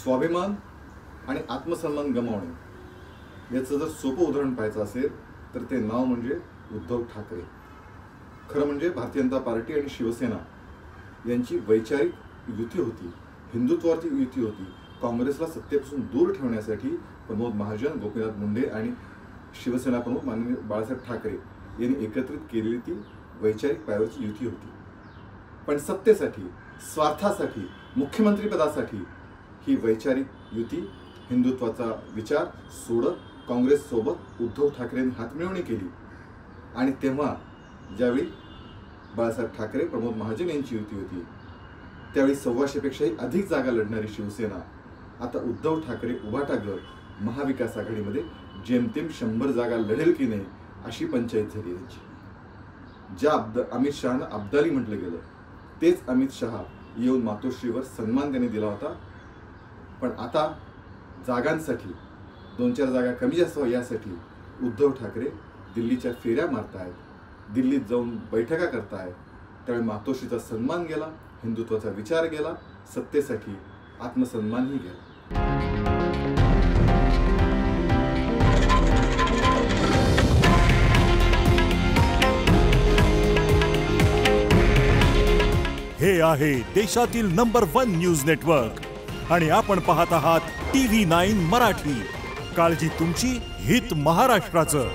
स्वाभिमान आणि आत्मसन्मान गमावणे याचं जर सोपं उदाहरण पाहायचं असेल तर ते नाव म्हणजे उद्धव ठाकरे. खरं म्हणजे भारतीय जनता पार्टी आणि शिवसेना यांची वैचारिक युती होती, हिंदुत्वावरची युती होती. काँग्रेसला सत्तेपासून दूर ठेवण्यासाठी प्रमोद महाजन, गोपीनाथ मुंडे आणि शिवसेना प्रमुख माननीय बाळासाहेब ठाकरे यांनी एकत्रित केलेली ती वैचारिक पायावरची युती होती. पण सत्तेसाठी, स्वार्थासाठी, मुख्यमंत्रीपदासाठी ही वैचारिक युती, हिंदुत्वाचा विचार सोडत काँग्रेससोबत उद्धव ठाकरेंनी हातमिळवणी केली. आणि तेव्हा ज्यावेळी बाळासाहेब ठाकरे, प्रमोद महाजन यांची युती होती, त्यावेळी 125 पेक्षाही अधिक जागा लढणारी शिवसेना आता उद्धव ठाकरे उभाटा गट महाविकास आघाडीमध्ये जेमतेम 100 जागा लढेल की नाही अशी पंचायत झाली त्यांची. ज्या अमित शहाना अब्दाली म्हटलं गेलं तेच अमित शहा येऊन मातोश्रीवर सन्मान त्यांनी दिला होता. पण आता जागांसाठी 2-4 जागा कमी जास्त यासाठी उद्धव ठाकरे दिल्लीच्या फेऱ्या मारतायत, दिल्लीत जाऊन बैठका करतायत. त्यावेळी मातोश्रीचा सन्मान गेला, हिंदुत्वाचा विचार गेला, सत्तेसाठी आत्मसन्मानही गेला. हे आहे देशातील नंबर 1 न्यूज नेटवर्क आणि आपण पाहत आहात TV9 मराठी. काळजी तुमची, हित महाराष्ट्राचं.